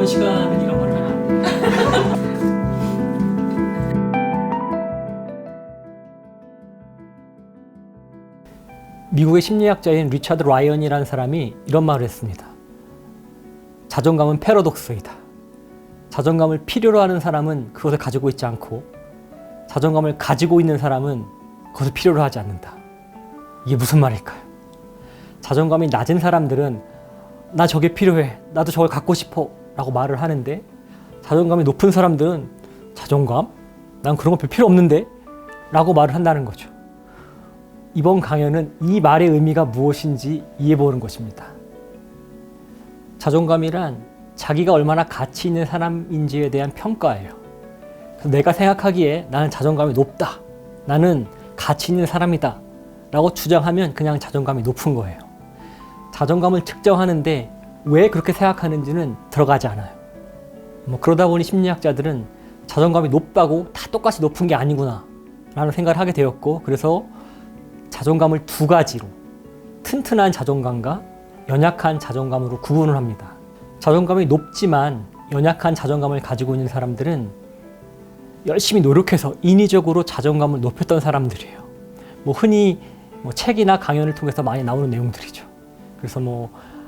남은 시간은 이런 걸 하면 안 돼. 미국의 심리학자인 리차드 라이언이라는 사람이 이런 말을 했습니다. 자존감은 패러독스이다. 자존감을 필요로 하는 사람은 그것을 가지고 있지 않고 자존감을 가지고 있는 사람은 그것을 필요로 하지 않는다. 이게 무슨 말일까요? 자존감이 낮은 사람들은 나 저게 필요해, 나도 저걸 갖고 싶어 라고 말을 하는데, 자존감이 높은 사람들은 자존감? 난 그런 거 별 필요 없는데? 라고 말을 한다는 거죠. 이번 강연은 이 말의 의미가 무엇인지 이해해보는 것입니다. 자존감이란 자기가 얼마나 가치 있는 사람인지에 대한 평가예요. 그래서 내가 생각하기에 나는 자존감이 높다, 나는 가치 있는 사람이다 라고 주장하면 그냥 자존감이 높은 거예요. 자존감을 측정하는데 왜 그렇게 생각하는지는 들어가지 않아요. 그러다 보니 심리학자들은 자존감이 높다고 다 똑같이 높은 게 아니구나 라는 생각을 하게 되었고, 그래서 자존감을 두 가지로, 튼튼한 자존감과 연약한 자존감으로 구분을 합니다. 자존감이 높지만 연약한 자존감을 가지고 있는 사람들은 열심히 노력해서 인위적으로 자존감을 높였던 사람들이에요. 흔히 책이나 강연을 통해서 많이 나오는 내용들이죠. 그래서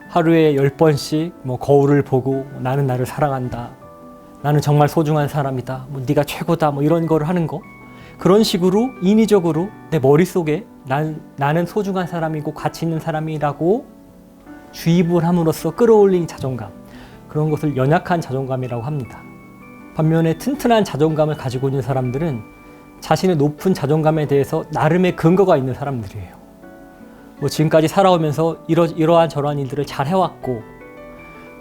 하루에 10번씩 거울을 보고 나는 나를 사랑한다, 나는 정말 소중한 사람이다, 네가 최고다, 이런 거를 하는 거, 그런 식으로 인위적으로 내 머릿속에 나는 소중한 사람이고 가치 있는 사람이라고 주입을 함으로써 끌어올린 자존감, 그런 것을 연약한 자존감이라고 합니다. 반면에 튼튼한 자존감을 가지고 있는 사람들은 자신의 높은 자존감에 대해서 나름의 근거가 있는 사람들이에요. 지금까지 살아오면서 이러한 저러한 일들을 잘 해왔고,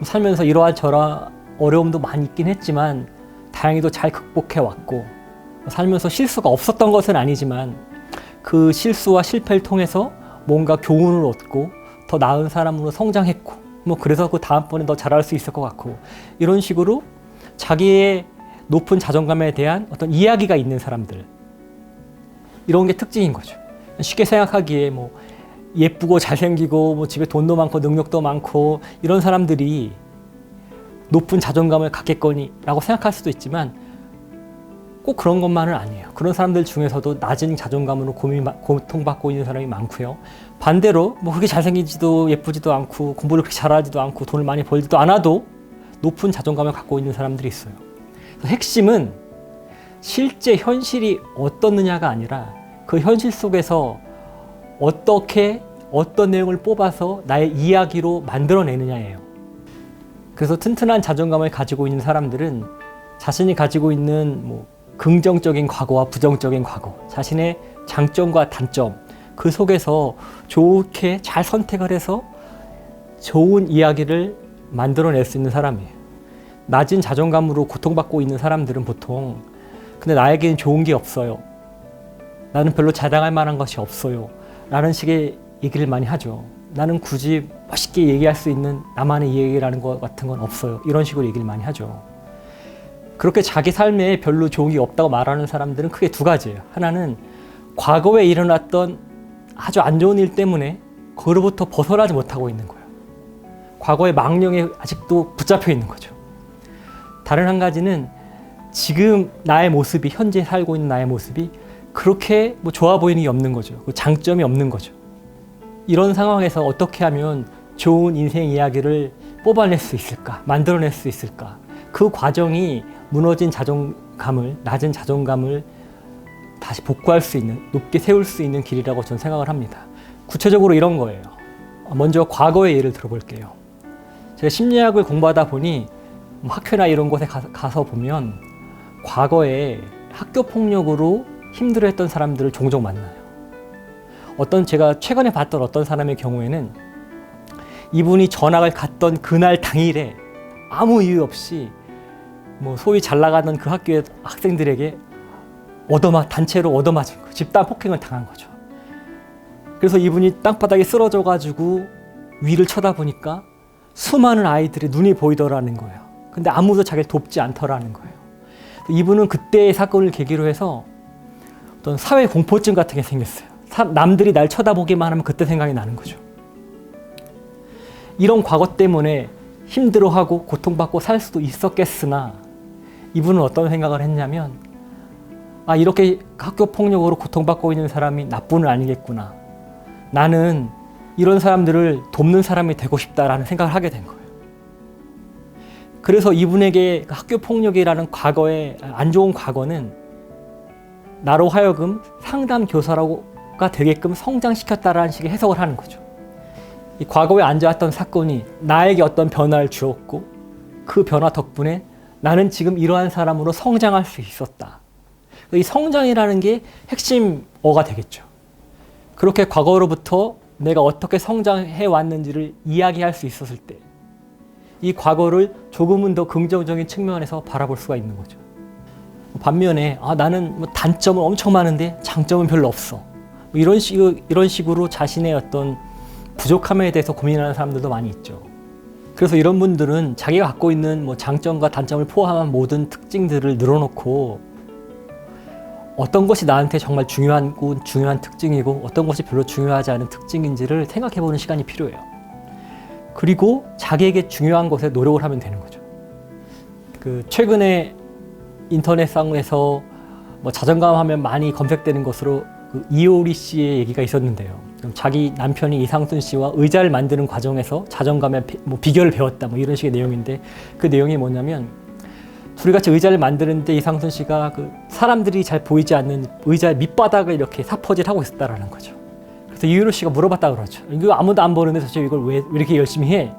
살면서 이러한 저러한 어려움도 많이 있긴 했지만 다행히도 잘 극복해왔고, 살면서 실수가 없었던 것은 아니지만 그 실수와 실패를 통해서 뭔가 교훈을 얻고 더 나은 사람으로 성장했고, 그래서 그 다음번에 더 잘할 수 있을 것 같고, 이런 식으로 자기의 높은 자존감에 대한 어떤 이야기가 있는 사람들, 이런 게 특징인 거죠. 쉽게 생각하기에 예쁘고 잘생기고 집에 돈도 많고 능력도 많고 이런 사람들이 높은 자존감을 갖겠거니 라고 생각할 수도 있지만 꼭 그런 것만은 아니에요. 그런 사람들 중에서도 낮은 자존감으로 고통받고 있는 사람이 많고요. 반대로 그렇게 잘생기지도 예쁘지도 않고 공부를 그렇게 잘하지도 않고 돈을 많이 벌지도 않아도 높은 자존감을 갖고 있는 사람들이 있어요. 그래서 핵심은 실제 현실이 어떻느냐가 아니라 그 현실 속에서 어떻게 어떤 내용을 뽑아서 나의 이야기로 만들어내느냐예요. 그래서 튼튼한 자존감을 가지고 있는 사람들은 자신이 가지고 있는 긍정적인 과거와 부정적인 과거, 자신의 장점과 단점, 그 속에서 좋게 잘 선택을 해서 좋은 이야기를 만들어낼 수 있는 사람이에요. 낮은 자존감으로 고통받고 있는 사람들은 보통 근데 나에게는 좋은 게 없어요, 나는 별로 자랑할 만한 것이 없어요 라는 식의 얘기를 많이 하죠. 나는 굳이 멋있게 얘기할 수 있는 나만의 이야기라는 것 같은 건 없어요, 이런 식으로 얘기를 많이 하죠. 그렇게 자기 삶에 별로 좋은 게 없다고 말하는 사람들은 크게 두 가지예요. 하나는 과거에 일어났던 아주 안 좋은 일 때문에 그로부터 벗어나지 못하고 있는 거예요. 과거의 망령에 아직도 붙잡혀 있는 거죠. 다른 한 가지는 지금 나의 모습이, 현재 살고 있는 나의 모습이 그렇게 좋아 보이는 게 없는 거죠. 장점이 없는 거죠. 이런 상황에서 어떻게 하면 좋은 인생 이야기를 뽑아낼 수 있을까, 만들어낼 수 있을까, 그 과정이 무너진 자존감을, 낮은 자존감을 다시 복구할 수 있는, 높게 세울 수 있는 길이라고 저는 생각을 합니다. 구체적으로 이런 거예요. 먼저 과거의 예를 들어볼게요. 제가 심리학을 공부하다 보니 학교나 이런 곳에 가서 보면 과거에 학교 폭력으로 힘들어했던 사람들을 종종 만나요. 제가 최근에 봤던 어떤 사람의 경우에는 이분이 전학을 갔던 그날 당일에 아무 이유 없이 소위 잘 나가던 그 학교의 학생들에게 단체로 얻어맞은 거예요. 집단 폭행을 당한 거죠. 그래서 이분이 땅바닥에 쓰러져 가지고 위를 쳐다보니까 수많은 아이들의 눈이 보이더라는 거예요. 근데 아무도 자기를 돕지 않더라는 거예요. 이분은 그때의 사건을 계기로 해서 어떤 사회 공포증 같은 게 생겼어요. 남들이 날 쳐다보기만 하면 그때 생각이 나는 거죠. 이런 과거 때문에 힘들어하고 고통받고 살 수도 있었겠으나 이분은 어떤 생각을 했냐면 이렇게 학교 폭력으로 고통받고 있는 사람이 나뿐은 아니겠구나. 나는 이런 사람들을 돕는 사람이 되고 싶다라는 생각을 하게 된 거예요. 그래서 이분에게 학교 폭력이라는 과거의 안 좋은 과거는 나로 하여금 상담 교사가 되게끔 성장시켰다라는 식의 해석을 하는 거죠. 이 과거에 앉아왔던 사건이 나에게 어떤 변화를 주었고 그 변화 덕분에 나는 지금 이러한 사람으로 성장할 수 있었다. 이 성장이라는 게 핵심어가 되겠죠. 그렇게 과거로부터 내가 어떻게 성장해 왔는지를 이야기할 수 있었을 때 이 과거를 조금은 더 긍정적인 측면에서 바라볼 수가 있는 거죠. 반면에 나는 단점은 엄청 많은데 장점은 별로 없어. 이런 식으로 자신의 어떤 부족함에 대해서 고민하는 사람들도 많이 있죠. 그래서 이런 분들은 자기가 갖고 있는 장점과 단점을 포함한 모든 특징들을 늘어놓고 어떤 것이 나한테 정말 중요한 특징이고 어떤 것이 별로 중요하지 않은 특징인지를 생각해보는 시간이 필요해요. 그리고 자기에게 중요한 것에 노력을 하면 되는 거죠. 최근에 인터넷상에서 자존감 하면 많이 검색되는 것으로 이효리 씨의 얘기가 있었는데요. 자기 남편이 이상순 씨와 의자를 만드는 과정에서 자존감의 비결을 배웠다 이런 식의 내용인데 그 내용이 뭐냐면 둘이 같이 의자를 만드는데 이상순 씨가 사람들이 잘 보이지 않는 의자의 밑바닥을 이렇게 사퍼질하고 있었다라는 거죠. 그래서 이효리 씨가 물어봤다 그러죠. 이거 아무도 안 보는데 도대체 이걸 왜 이렇게 열심히 해?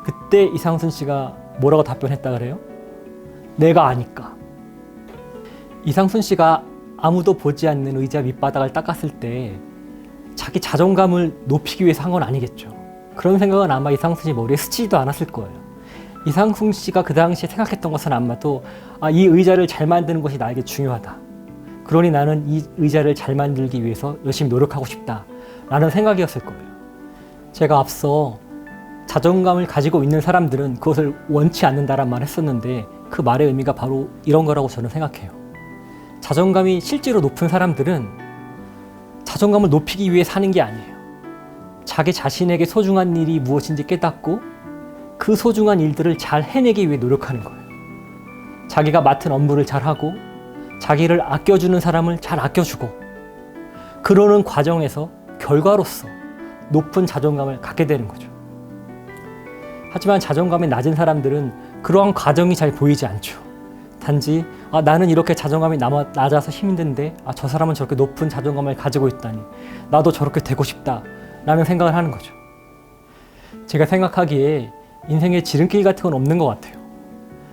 그때 이상순 씨가 뭐라고 답변했다 그래요? 내가 아니까. 이상순 씨가 아무도 보지 않는 의자 밑바닥을 닦았을 때 자기 자존감을 높이기 위해서 한 건 아니겠죠. 그런 생각은 아마 이상순 씨 머리에 스치지도 않았을 거예요. 이상순 씨가 그 당시에 생각했던 것은 아마도 이 의자를 잘 만드는 것이 나에게 중요하다. 그러니 나는 이 의자를 잘 만들기 위해서 열심히 노력하고 싶다. 라는 생각이었을 거예요. 제가 앞서 자존감을 가지고 있는 사람들은 그것을 원치 않는다란 말을 했었는데 그 말의 의미가 바로 이런 거라고 저는 생각해요. 자존감이 실제로 높은 사람들은 자존감을 높이기 위해 사는 게 아니에요. 자기 자신에게 소중한 일이 무엇인지 깨닫고 그 소중한 일들을 잘 해내기 위해 노력하는 거예요. 자기가 맡은 업무를 잘하고 자기를 아껴주는 사람을 잘 아껴주고 그러는 과정에서 결과로서 높은 자존감을 갖게 되는 거죠. 하지만 자존감이 낮은 사람들은 그러한 과정이 잘 보이지 않죠. 단지 나는 이렇게 자존감이 낮아서 힘든데 저 사람은 저렇게 높은 자존감을 가지고 있다니 나도 저렇게 되고 싶다 라는 생각을 하는 거죠. 제가 생각하기에 인생에 지름길 같은 건 없는 것 같아요.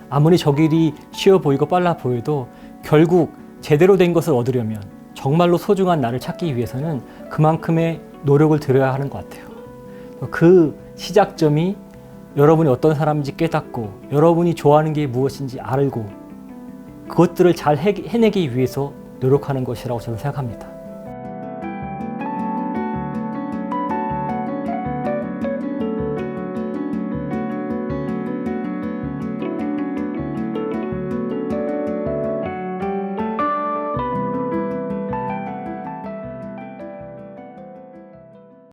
아무리 저 길이 쉬워 보이고 빨라 보여도 결국 제대로 된 것을 얻으려면 정말로 소중한 나를 찾기 위해서는 그만큼의 노력을 들여야 하는 것 같아요. 그 시작점이 여러분이 어떤 사람인지 깨닫고 여러분이 좋아하는 게 무엇인지 알고 그것들을 잘 해내기 위해서 노력하는 것이라고 저는 생각합니다.